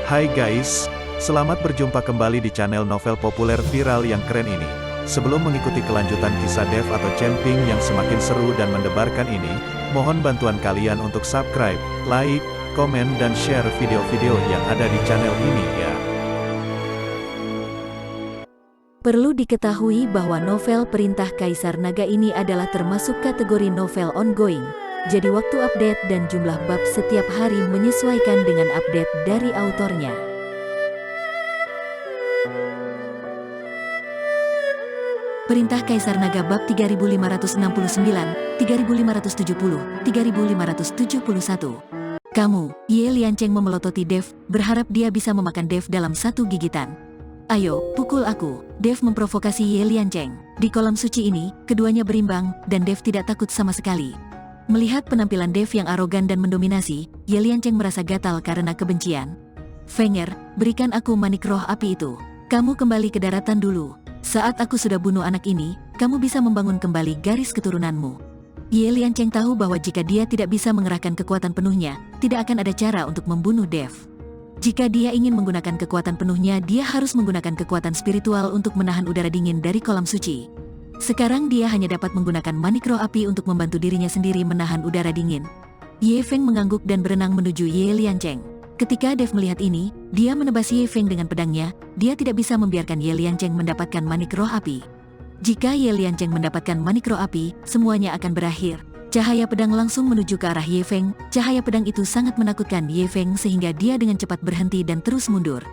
Hai guys, selamat berjumpa kembali di channel novel populer viral yang keren ini. Sebelum mengikuti kelanjutan kisah Dev atau Camping yang semakin seru dan mendebarkan ini, mohon bantuan kalian untuk subscribe, like, komen dan share video-video yang ada di channel ini ya. Perlu diketahui bahwa novel Perintah Kaisar Naga ini adalah termasuk kategori novel ongoing. Jadi waktu update dan jumlah bab setiap hari menyesuaikan dengan update dari autornya. Perintah Kaisar Naga bab 3569, 3570, 3571. Kamu, Ye Liancheng memelototi Dev, berharap dia bisa memakan Dev dalam satu gigitan. Ayo, pukul aku, Dev memprovokasi Ye Liancheng. Di kolam suci ini, keduanya berimbang, dan Dev tidak takut sama sekali. Melihat penampilan Dev yang arogan dan mendominasi, Ye Liancheng merasa gatal karena kebencian. Fenger, berikan aku manik roh api itu. Kamu kembali ke daratan dulu. Saat aku sudah bunuh anak ini, kamu bisa membangun kembali garis keturunanmu. Ye Liancheng tahu bahwa jika dia tidak bisa mengerahkan kekuatan penuhnya, tidak akan ada cara untuk membunuh Dev. Jika dia ingin menggunakan kekuatan penuhnya, dia harus menggunakan kekuatan spiritual untuk menahan udara dingin dari kolam suci. Sekarang dia hanya dapat menggunakan manik roh api untuk membantu dirinya sendiri menahan udara dingin. Ye Feng mengangguk dan berenang menuju Ye Liancheng. Ketika Dev melihat ini, dia menebas Ye Feng dengan pedangnya. Dia tidak bisa membiarkan Ye Liancheng mendapatkan manik roh api. Jika Ye Liancheng mendapatkan manik roh api, semuanya akan berakhir. Cahaya pedang langsung menuju ke arah Ye Feng. Cahaya pedang itu sangat menakutkan Ye Feng sehingga dia dengan cepat berhenti dan terus mundur.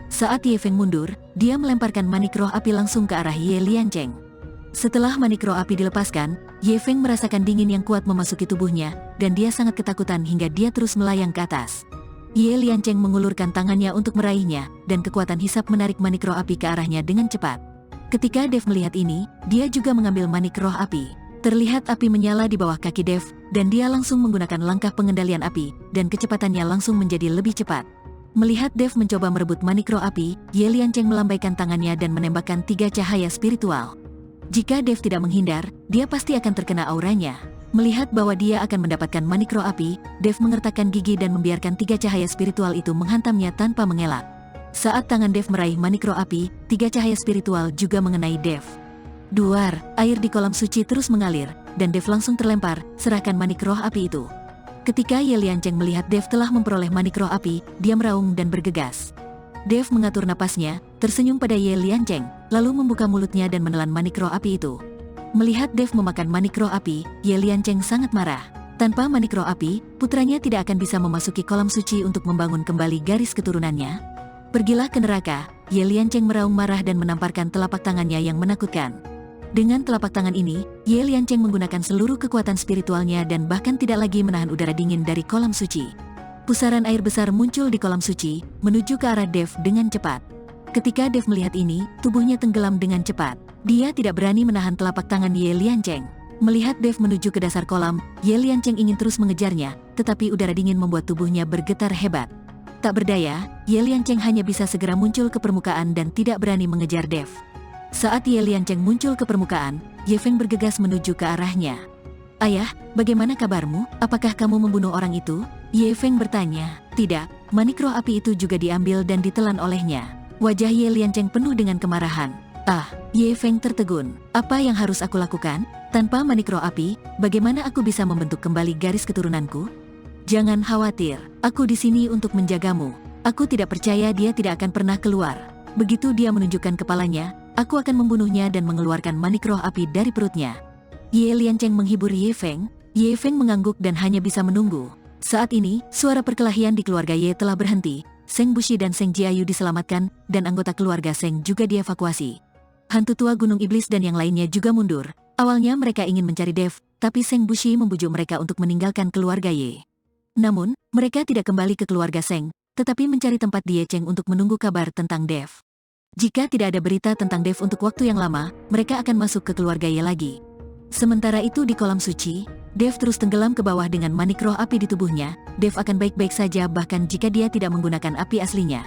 Saat Ye Feng mundur, dia melemparkan manik roh api langsung ke arah Ye Liancheng. Setelah manik roh api dilepaskan, Ye Feng merasakan dingin yang kuat memasuki tubuhnya, dan dia sangat ketakutan hingga dia terus melayang ke atas. Ye Liancheng mengulurkan tangannya untuk meraihnya, dan kekuatan hisap menarik manik roh api ke arahnya dengan cepat. Ketika Dev melihat ini, dia juga mengambil manik roh api. Terlihat api menyala di bawah kaki Dev, dan dia langsung menggunakan langkah pengendalian api, dan kecepatannya langsung menjadi lebih cepat. Melihat Dev mencoba merebut manik roh api, Ye Liancheng melambaikan tangannya dan menembakkan 3 cahaya spiritual. Jika Dev tidak menghindar, dia pasti akan terkena auranya. Melihat bahwa dia akan mendapatkan manik roh api, Dev mengertakkan gigi dan membiarkan 3 cahaya spiritual itu menghantamnya tanpa mengelak. Saat tangan Dev meraih manik roh api, 3 cahaya spiritual juga mengenai Dev. Duar, air di kolam suci terus mengalir, dan Dev langsung terlempar, serahkan manik roh api itu. Ketika Ye Liancheng melihat Dev telah memperoleh manik roh api, dia meraung dan bergegas. Dev mengatur napasnya, tersenyum pada Ye Liancheng, lalu membuka mulutnya dan menelan manik roh api itu. Melihat Dev memakan manik roh api, Ye Liancheng sangat marah. Tanpa manik roh api, putranya tidak akan bisa memasuki kolam suci untuk membangun kembali garis keturunannya. Pergilah ke neraka, Ye Liancheng meraung marah dan menamparkan telapak tangannya yang menakutkan. Dengan telapak tangan ini, Ye Liancheng menggunakan seluruh kekuatan spiritualnya dan bahkan tidak lagi menahan udara dingin dari kolam suci. Pusaran air besar muncul di kolam suci, menuju ke arah Dev dengan cepat. Ketika Dev melihat ini, tubuhnya tenggelam dengan cepat. Dia tidak berani menahan telapak tangan Ye Liancheng. Melihat Dev menuju ke dasar kolam, Ye Liancheng ingin terus mengejarnya, tetapi udara dingin membuat tubuhnya bergetar hebat. Tak berdaya, Ye Liancheng hanya bisa segera muncul ke permukaan dan tidak berani mengejar Dev. Saat Ye Liancheng muncul ke permukaan, Ye Feng bergegas menuju ke arahnya. Ayah, bagaimana kabarmu? Apakah kamu membunuh orang itu? Ye Feng bertanya. Tidak, manik roh api itu juga diambil dan ditelan olehnya. Wajah Ye Liancheng penuh dengan kemarahan. Ye Feng tertegun. Apa yang harus aku lakukan? Tanpa manik roh api, bagaimana aku bisa membentuk kembali garis keturunanku? Jangan khawatir, aku di sini untuk menjagamu. Aku tidak percaya dia tidak akan pernah keluar. Begitu dia menunjukkan kepalanya, aku akan membunuhnya dan mengeluarkan manik roh api dari perutnya. Ye Liancheng menghibur Ye Feng. Ye Feng mengangguk dan hanya bisa menunggu. Saat ini, suara perkelahian di keluarga Ye telah berhenti. Seng Bushi dan Seng Jiayu diselamatkan, dan anggota keluarga Seng juga dievakuasi. Hantu tua Gunung Iblis dan yang lainnya juga mundur. Awalnya mereka ingin mencari Dev, tapi Seng Bushi membujuk mereka untuk meninggalkan keluarga Ye. Namun, mereka tidak kembali ke keluarga Seng, tetapi mencari tempat di Yecheng untuk menunggu kabar tentang Dev. Jika tidak ada berita tentang Dev untuk waktu yang lama, mereka akan masuk ke keluarga Ye lagi. Sementara itu di kolam suci, Dev terus tenggelam ke bawah dengan manik roh api di tubuhnya. Dev akan baik-baik saja bahkan jika dia tidak menggunakan api aslinya.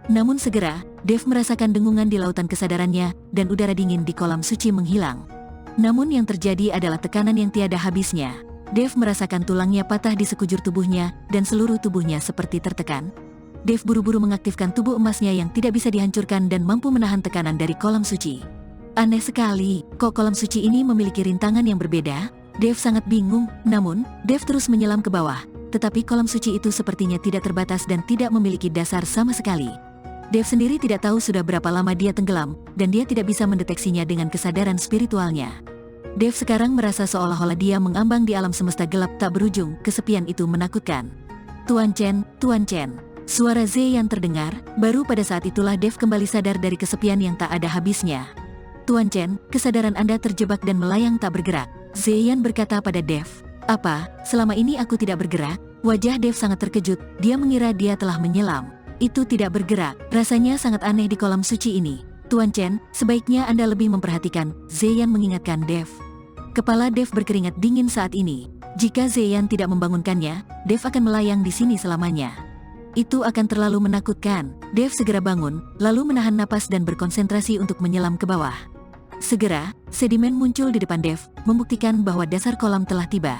Namun segera, Dev merasakan dengungan di lautan kesadarannya, dan udara dingin di kolam suci menghilang. Namun yang terjadi adalah tekanan yang tiada habisnya. Dev merasakan tulangnya patah di sekujur tubuhnya, dan seluruh tubuhnya seperti tertekan. Dev buru-buru mengaktifkan tubuh emasnya yang tidak bisa dihancurkan dan mampu menahan tekanan dari kolam suci. Aneh sekali, kok kolam suci ini memiliki rintangan yang berbeda? Dev sangat bingung, namun, Dev terus menyelam ke bawah. Tetapi kolam suci itu sepertinya tidak terbatas dan tidak memiliki dasar sama sekali. Dev sendiri tidak tahu sudah berapa lama dia tenggelam, dan dia tidak bisa mendeteksinya dengan kesadaran spiritualnya. Dev sekarang merasa seolah-olah dia mengambang di alam semesta gelap tak berujung, kesepian itu menakutkan. Tuan Chen, Tuan Chen. Suara Ziyan terdengar, baru pada saat itulah Dev kembali sadar dari kesepian yang tak ada habisnya. Tuan Chen, kesadaran Anda terjebak dan melayang tak bergerak. Ziyan berkata pada Dev. Apa, selama ini aku tidak bergerak? Wajah Dev sangat terkejut, dia mengira dia telah menyelam. Itu tidak bergerak, rasanya sangat aneh di kolam suci ini. Tuan Chen, sebaiknya Anda lebih memperhatikan, Ziyan mengingatkan Dev. Kepala Dev berkeringat dingin saat ini. Jika Ziyan tidak membangunkannya, Dev akan melayang di sini selamanya. Itu akan terlalu menakutkan. Dev segera bangun, lalu menahan napas dan berkonsentrasi untuk menyelam ke bawah. Segera, sedimen muncul di depan Dev, membuktikan bahwa dasar kolam telah tiba.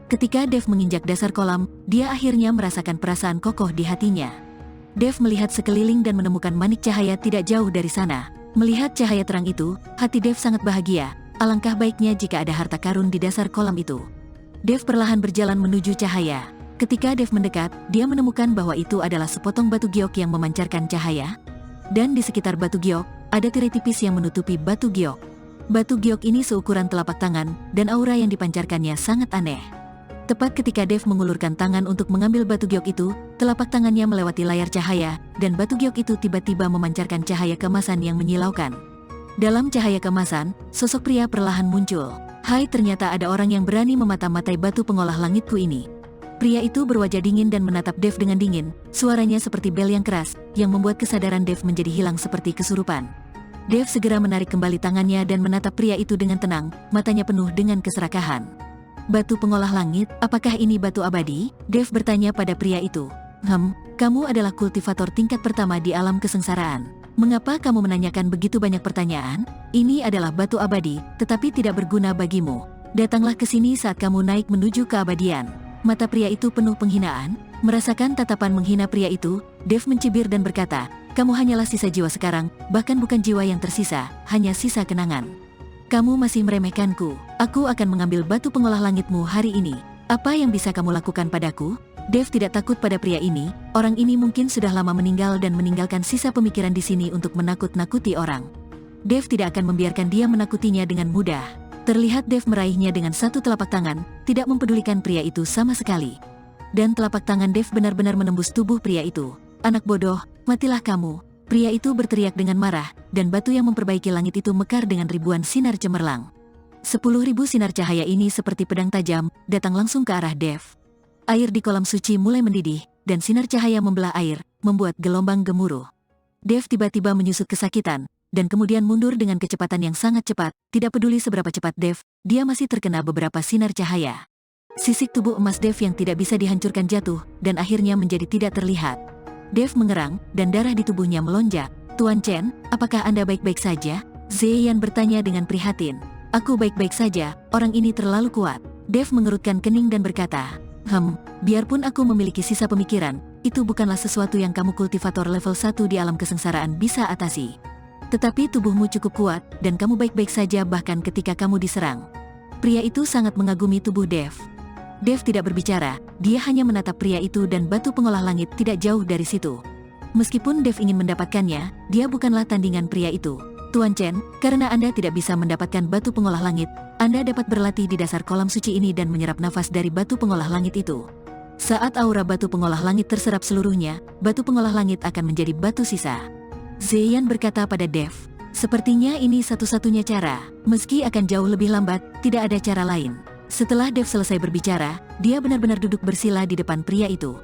Ketika Dev menginjak dasar kolam, dia akhirnya merasakan perasaan kokoh di hatinya. Dev melihat sekeliling dan menemukan manik cahaya tidak jauh dari sana. Melihat cahaya terang itu, hati Dev sangat bahagia. Alangkah baiknya jika ada harta karun di dasar kolam itu. Dev perlahan berjalan menuju cahaya. Ketika Dev mendekat, dia menemukan bahwa itu adalah sepotong batu giok yang memancarkan cahaya. Dan di sekitar batu giok, ada tirai tipis yang menutupi batu giok. Batu giok ini seukuran telapak tangan, dan aura yang dipancarkannya sangat aneh. Tepat ketika Dev mengulurkan tangan untuk mengambil batu giok itu, telapak tangannya melewati layar cahaya, dan batu giok itu tiba-tiba memancarkan cahaya keemasan yang menyilaukan. Dalam cahaya keemasan, sosok pria perlahan muncul. Hai, ternyata ada orang yang berani memata-matai batu pengolah langitku ini. Pria itu berwajah dingin dan menatap Dev dengan dingin, suaranya seperti bel yang keras, yang membuat kesadaran Dev menjadi hilang seperti kesurupan. Dev segera menarik kembali tangannya dan menatap pria itu dengan tenang, matanya penuh dengan keserakahan. Batu pengolah langit, apakah ini batu abadi? Dev bertanya pada pria itu. Kamu adalah kultivator tingkat pertama di alam kesengsaraan. Mengapa kamu menanyakan begitu banyak pertanyaan? Ini adalah batu abadi, tetapi tidak berguna bagimu. Datanglah ke sini saat kamu naik menuju keabadian. Mata pria itu penuh penghinaan. Merasakan tatapan menghina pria itu, Dev mencibir dan berkata, kamu hanyalah sisa jiwa sekarang, bahkan bukan jiwa yang tersisa, hanya sisa kenangan. Kamu masih meremehkanku. Aku akan mengambil batu pengolah langitmu hari ini. Apa yang bisa kamu lakukan padaku? Dev tidak takut pada pria ini. Orang ini mungkin sudah lama meninggal dan meninggalkan sisa pemikiran di sini untuk menakut-nakuti orang. Dev tidak akan membiarkan dia menakutinya dengan mudah. Terlihat Dev meraihnya dengan satu telapak tangan, tidak mempedulikan pria itu sama sekali. Dan telapak tangan Dev benar-benar menembus tubuh pria itu. Anak bodoh, matilah kamu. Pria itu berteriak dengan marah, dan batu yang memperbaiki langit itu mekar dengan ribuan sinar cemerlang. 10.000 sinar cahaya ini seperti pedang tajam, datang langsung ke arah Dev. Air di kolam suci mulai mendidih, dan sinar cahaya membelah air, membuat gelombang gemuruh. Dev tiba-tiba menyusut kesakitan, dan kemudian mundur dengan kecepatan yang sangat cepat. Tidak peduli seberapa cepat Dev, dia masih terkena beberapa sinar cahaya. Sisik tubuh emas Dev yang tidak bisa dihancurkan jatuh, dan akhirnya menjadi tidak terlihat. Dev mengerang, dan darah di tubuhnya melonjak. Tuan Chen, apakah Anda baik-baik saja? Ziyan bertanya dengan prihatin. Aku baik-baik saja, orang ini terlalu kuat. Dev mengerutkan kening dan berkata, biarpun aku memiliki sisa pemikiran, itu bukanlah sesuatu yang kamu kultivator level 1 di alam kesengsaraan bisa atasi. Tetapi tubuhmu cukup kuat, dan kamu baik-baik saja bahkan ketika kamu diserang. Pria itu sangat mengagumi tubuh Dev. Dev tidak berbicara, dia hanya menatap pria itu dan batu pengolah langit tidak jauh dari situ. Meskipun Dev ingin mendapatkannya, dia bukanlah tandingan pria itu. Tuan Chen, karena Anda tidak bisa mendapatkan batu pengolah langit, Anda dapat berlatih di dasar kolam suci ini dan menyerap nafas dari batu pengolah langit itu. Saat aura batu pengolah langit terserap seluruhnya, batu pengolah langit akan menjadi batu sisa. Ziyan berkata pada Dev, sepertinya ini satu-satunya cara. Meski akan jauh lebih lambat, tidak ada cara lain. Setelah Dev selesai berbicara, dia benar-benar duduk bersila di depan pria itu.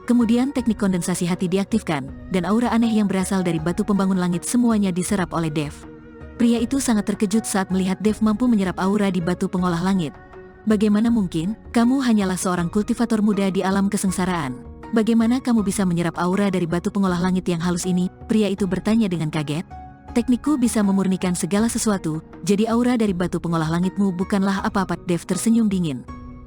Kemudian teknik kondensasi hati diaktifkan, dan aura aneh yang berasal dari batu pembangun langit semuanya diserap oleh Dev. Pria itu sangat terkejut saat melihat Dev mampu menyerap aura di batu pengolah langit. Bagaimana mungkin? Kamu hanyalah seorang kultivator muda di alam kesengsaraan. Bagaimana kamu bisa menyerap aura dari batu pengolah langit yang halus ini? Pria itu bertanya dengan kaget. Teknikku bisa memurnikan segala sesuatu, jadi aura dari batu pengolah langitmu bukanlah apa-apa. Dev tersenyum dingin.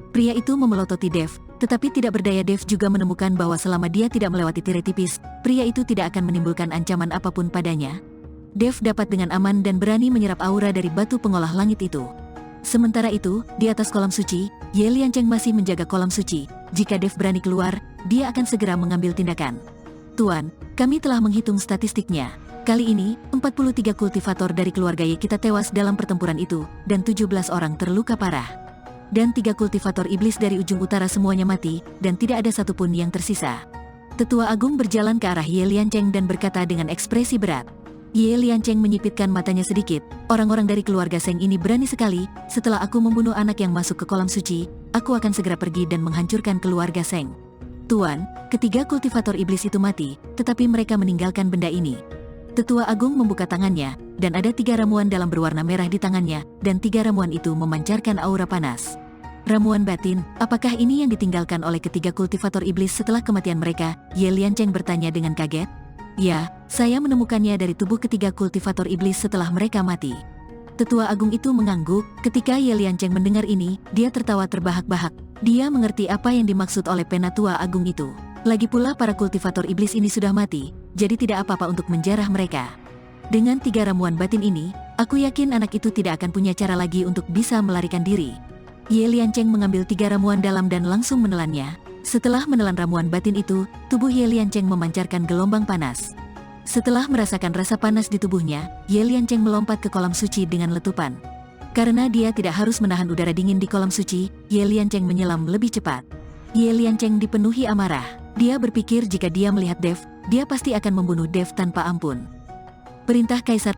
Pria itu memelototi Dev, Tetapi tidak berdaya, Dev juga menemukan bahwa selama dia tidak melewati tirai tipis, pria itu tidak akan menimbulkan ancaman apapun padanya. Dev dapat dengan aman dan berani menyerap aura dari batu pengolah langit itu. Sementara itu, di atas kolam suci, Ye Liancheng masih menjaga kolam suci. Jika Dev berani keluar, dia akan segera mengambil tindakan. Tuan, kami telah menghitung statistiknya. Kali ini, 43 kultivator dari keluarga Ye kita tewas dalam pertempuran itu, dan 17 orang terluka parah. Dan 3 kultivator iblis dari ujung utara semuanya mati, dan tidak ada satupun yang tersisa. Tetua Agung berjalan ke arah Ye Liancheng dan berkata dengan ekspresi berat. Ye Liancheng menyipitkan matanya sedikit. Orang-orang dari keluarga Seng ini berani sekali. Setelah aku membunuh anak yang masuk ke kolam suci, aku akan segera pergi dan menghancurkan keluarga Seng. Tuan, ketiga kultivator iblis itu mati, tetapi mereka meninggalkan benda ini. Tetua Agung membuka tangannya, dan ada 3 ramuan dalam berwarna merah di tangannya, dan 3 ramuan itu memancarkan aura panas. Ramuan batin, apakah ini yang ditinggalkan oleh ketiga kultivator iblis setelah kematian mereka? Ye Liancheng bertanya dengan kaget. Ya, saya menemukannya dari tubuh ketiga kultivator iblis setelah mereka mati. Tetua Agung itu mengangguk. Ketika Ye Liancheng mendengar ini, dia tertawa terbahak-bahak. Dia mengerti apa yang dimaksud oleh Penatua Agung itu. Lagi pula para kultivator iblis ini sudah mati, jadi tidak apa-apa untuk menjarah mereka. Dengan 3 ramuan batin ini, aku yakin anak itu tidak akan punya cara lagi untuk bisa melarikan diri. Ye Liancheng mengambil 3 ramuan dalam dan langsung menelannya. Setelah menelan ramuan batin itu, tubuh Ye Liancheng memancarkan gelombang panas. Setelah merasakan rasa panas di tubuhnya, Ye Liancheng melompat ke kolam suci dengan letupan. Karena dia tidak harus menahan udara dingin di kolam suci, Ye Liancheng menyelam lebih cepat. Ye Liancheng dipenuhi amarah. Dia berpikir jika dia melihat Dev, dia pasti akan membunuh Dev tanpa ampun. Perintah Kaisar